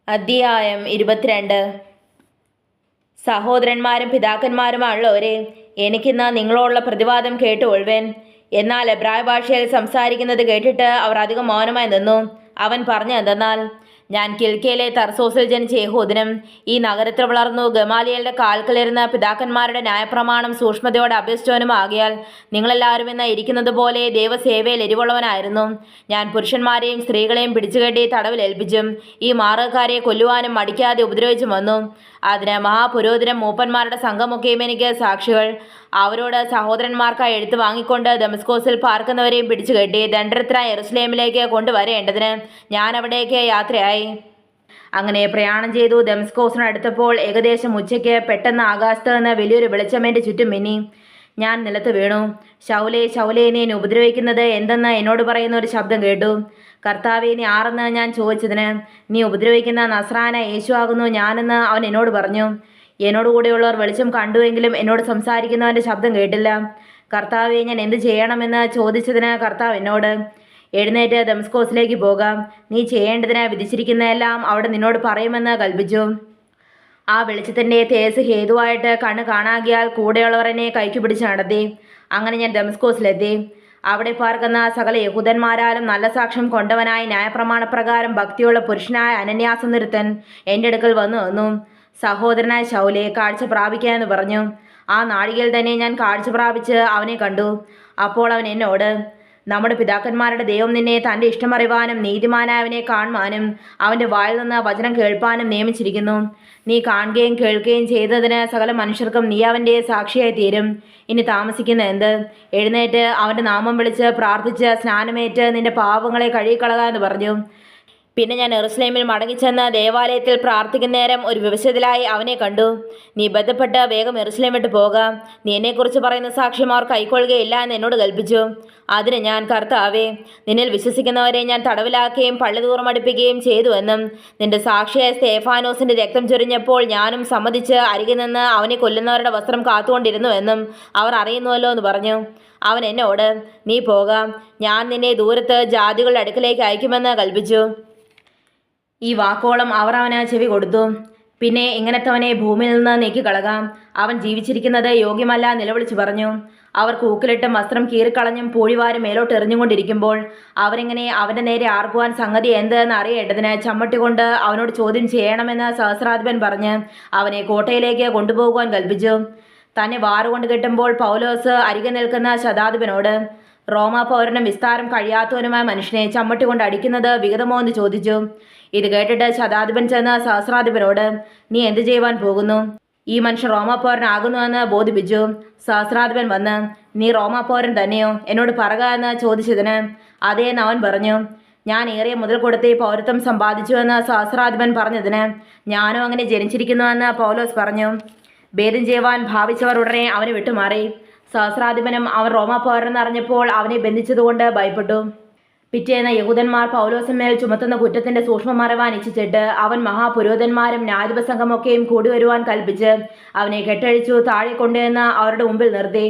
അധ്യായം 22. സഹോദരന്മാരും പിതാക്കന്മാരുമായുള്ളവരെ, എനിക്കിന്ന് നിങ്ങളോടുള്ള പ്രതിവാദം കേട്ടുകൊള്ളുവേൻ. എന്നാൽ എബ്രായ ഭാഷയിൽ സംസാരിക്കുന്നത് കേട്ടിട്ട് അവർ അധികം മൗനമായി നിന്നു. അവൻ പറഞ്ഞു എന്തെന്നാൽ, ഞാൻ കിൽക്കയിലെ തർസോസിൽ ജനിച്ച യഹൂദനും ഈ നഗരത്തിൽ വളർന്നു ഗമാലിയലിന്റെ കാൽക്കലിരുന്ന പിതാക്കന്മാരുടെ ന്യായപ്രമാണം സൂക്ഷ്മതയോടെ അഭ്യസിച്ചവനും ആകിയാൽ നിങ്ങളെല്ലാവരും ഇന്ന് ഇരിക്കുന്നത് പോലെ ദൈവസേവയിൽ എരിവുള്ളവനായിരുന്നു. ഞാൻ പുരുഷന്മാരെയും സ്ത്രീകളെയും പിടിച്ചുകെട്ടി തടവിൽ ഏൽപ്പിച്ചും ഈ മാർഗ്ഗക്കാരെ കൊല്ലുവാനും മടിക്കാതെ ഉപദ്രവിച്ചും വന്നു. അതിന് മഹാപുരോഹിതരും മൂപ്പന്മാരുടെ സംഘമൊക്കെയും എനിക്ക് സാക്ഷികൾ. അവരോട് സഹോദരന്മാർക്കായി എഴുത്ത് വാങ്ങിക്കൊണ്ട് ദമസ്കോസിൽ പാർക്കുന്നവരെയും പിടിച്ചുകെട്ടി ദണ്ഡനത്തിനായി യെരുശലേമിലേക്ക് കൊണ്ടുവരേണ്ടതിന് ഞാൻ അവിടേക്ക് യാത്രയായി. അങ്ങനെ പ്രയാണം ചെയ്തു ദമസ്കോസിനടുത്തപ്പോൾ ഏകദേശം ഉച്ചയ്ക്ക് പെട്ടെന്ന് ആകാശത്ത് നിന്ന് വലിയൊരു വെളിച്ചം എൻ്റെ ചുറ്റും മിന്നി. ഞാൻ നിലത്ത് വീണു. ശൗലേ, ശൗലേ, നീ എന്നെ ഉപദ്രവിക്കുന്നത് എന്തെന്ന് എന്നോട് പറയുന്ന ഒരു ശബ്ദം കേട്ടു. കർത്താവേ, നീ ആരെന്ന് ഞാൻ ചോദിച്ചതിന്, നീ ഉപദ്രവിക്കുന്ന നസ്രായന യേശു ആകുന്നു ഞാനെന്ന് അവൻ എന്നോട് പറഞ്ഞു. എന്നോടുകൂടെയുള്ളവർ വെളിച്ചം കണ്ടുവെങ്കിലും എന്നോട് സംസാരിക്കുന്നവൻ്റെ ശബ്ദം കേട്ടില്ല. കർത്താവേ, ഞാൻ എന്ത് ചെയ്യണമെന്ന് ചോദിച്ചതിന് കർത്താവ് എന്നോട്, എഴുന്നേറ്റ് ദമസ്കോസിലേക്ക് പോകാം. നീ ചെയ്യേണ്ടതിന് വിധിച്ചിരിക്കുന്നതെല്ലാം അവിടെ നിന്നോട് പറയുമെന്ന് കൽപ്പിച്ചു. ആ വെളിച്ചത്തിൻ്റെ തേജസ് ഹേതുവായിട്ട് കണ്ണ് കാണാകിയാൽ കൂടെയുള്ളവർ എന്നെ കൈക്ക് പിടിച്ച് നടത്തി. അങ്ങനെ ഞാൻ ദമസ്കോസിലെത്തി. അവിടെ പാർക്കുന്ന സകല യഹൂദന്മാരാലും നല്ല സാക്ഷ്യം കൊണ്ടവനായി ന്യായപ്രമാണപ്രകാരം ഭക്തിയുള്ള പുരുഷനായ അനന്യാസ് എന്നൊരുത്തൻ എൻ്റെ അടുക്കൽ വന്നു. സഹോദരനായ ശൗലേ, കാഴ്ച പ്രാപിക്കാമെന്ന് പറഞ്ഞു. ആ നാഴികയിൽ തന്നെ ഞാൻ കാഴ്ച പ്രാപിച്ച് അവനെ കണ്ടു. അപ്പോൾ അവൻ എന്നോട്, നമ്മുടെ പിതാക്കന്മാരുടെ ദൈവം നിന്നെ തൻ്റെ ഇഷ്ടമറിവാനും നീതിമാനായവനെ കാണുവാനും അവൻ്റെ വായിൽ നിന്ന് വചനം കേൾപ്പാനും നിയമിച്ചിരിക്കുന്നു. നീ കാണുകയും കേൾക്കുകയും ചെയ്തതിന് സകല മനുഷ്യർക്കും നീ അവൻ്റെ സാക്ഷിയായി തീരും. ഇനി താമസിക്കുന്ന എന്ത്? എഴുന്നേറ്റ് അവൻ്റെ നാമം വിളിച്ച് പ്രാർത്ഥിച്ച് സ്നാനമേറ്റ് നിന്റെ പാപങ്ങളെ കഴുകിക്കളക എന്ന് പറഞ്ഞു. പിന്നെ ഞാൻ യെരുശലേമിൽ മടങ്ങിച്ചെന്ന് ദേവാലയത്തിൽ പ്രാർത്ഥിക്കുന്ന നേരം ഒരു വിവശത്തിലായി അവനെ കണ്ടു. നീ ബന്ധപ്പെട്ട് വേഗം യെരുശലേം വിട്ട് പോകാം. നീ എന്നെക്കുറിച്ച് പറയുന്ന സാക്ഷ്യം അവർ കൈക്കൊള്ളുകയില്ല എന്ന് എന്നോട് കൽപ്പിച്ചു. അതിന് ഞാൻ, കർത്താവേ, നിന്നിൽ വിശ്വസിക്കുന്നവരെ ഞാൻ തടവിലാക്കുകയും പള്ളിതോറും അടുപ്പിക്കുകയും ചെയ്തുവെന്നും നിന്റെ സാക്ഷിയായ സ്തേഫാനോസിന്റെ രക്തം ചൊരിഞ്ഞപ്പോൾ ഞാനും സമ്മതിച്ച് അരികിൽ നിന്ന് അവനെ കൊല്ലുന്നവരുടെ വസ്ത്രം കാത്തുകൊണ്ടിരുന്നുവെന്നും അവർ അറിയുന്നുവല്ലോ എന്ന് പറഞ്ഞു. അവൻ എന്നോട്, നീ പോകാം, ഞാൻ നിന്നെ ദൂരത്ത് ജാതികളുടെ അടുക്കലേക്ക് അയക്കുമെന്ന് കൽപ്പിച്ചു. ഈ വാക്കോളം അവർ അവന് ചെവി കൊടുത്തു. പിന്നെ ഇങ്ങനത്തവനെ ഭൂമിയിൽ നിന്ന് നീക്കിക്കളകാം, അവൻ ജീവിച്ചിരിക്കുന്നത് യോഗ്യമല്ല നിലവിളിച്ചു പറഞ്ഞു. അവർ കൂക്കിലിട്ടും വസ്ത്രം കീറിക്കളഞ്ഞും പൂഴിവാരും മേലോട്ട് എറിഞ്ഞുകൊണ്ടിരിക്കുമ്പോൾ അവരിങ്ങനെ അവൻ്റെ നേരെ ആർക്കുവാൻ സംഗതി എന്തെന്ന് അറിയേണ്ടതിന് ചമ്മട്ടി കൊണ്ട് അവനോട് ചോദ്യം ചെയ്യണമെന്ന് സഹസ്രാധിപൻ പറഞ്ഞ് അവനെ കോട്ടയിലേക്ക് കൊണ്ടുപോകുവാൻ കൽപ്പിച്ചു. തന്നെ വാറുകൊണ്ട് കെട്ടുമ്പോൾ പൗലോസ് അരികെ നിൽക്കുന്ന ശതാധിപനോട്, റോമാ പൗരനും വിസ്താരം കഴിയാത്തവനുമായ മനുഷ്യനെ ചമ്മട്ടി കൊണ്ട് അടിക്കുന്നത് വിഹിതമോ എന്ന് ചോദിച്ചു. ഇത് കേട്ടിട്ട് ശതാധിപൻ ചെന്ന് സഹസ്രാധിപനോട്, നീ എന്ത് ചെയ്യുവാൻ പോകുന്നു? ഈ മനുഷ്യൻ റോമാ പൗരനാകുന്നുവെന്ന് ബോധിപ്പിച്ചു. സഹസ്രാധിപൻ വന്ന്, നീ റോമാ പൗരൻ തന്നെയോ? എന്നോട് പറക എന്ന് ചോദിച്ചതിന് അതേ എന്ന് അവൻ പറഞ്ഞു. ഞാൻ ഏറിയ മുതൽ കൊടുത്ത് ഈ പൗരത്വം സമ്പാദിച്ചുവെന്ന് സഹസ്രാധിപൻ പറഞ്ഞതിന് ഞാനും അങ്ങനെ ജനിച്ചിരിക്കുന്നുവെന്ന് പൗലോസ് പറഞ്ഞു. ഭേദം ചെയ്യുവാൻ ഭാവിച്ചവർ ഉടനെ അവനെ വിട്ടുമാറി. സഹസ്രാധിപനും അവൻ റോമാ പൗരനെന്ന് അറിഞ്ഞപ്പോൾ അവനെ ബന്ധിച്ചതുകൊണ്ട് ഭയപ്പെട്ടു. പിറ്റേന്ന് യഹൂദന്മാർ പൗലോസിന്മേൽ ചുമത്തുന്ന കുറ്റത്തിന്റെ സൂക്ഷ്മം അറിവാൻ ഇച്ഛിച്ചിട്ട് അവൻ മഹാപുരോഹിതന്മാരും ന്യായാധിപ സംഘമൊക്കെയും കൂടി വരുവാൻ കൽപ്പിച്ച് അവനെ കെട്ടഴിച്ചു താഴെ കൊണ്ടുവന്ന് അവരുടെ മുമ്പിൽ നിർത്തി.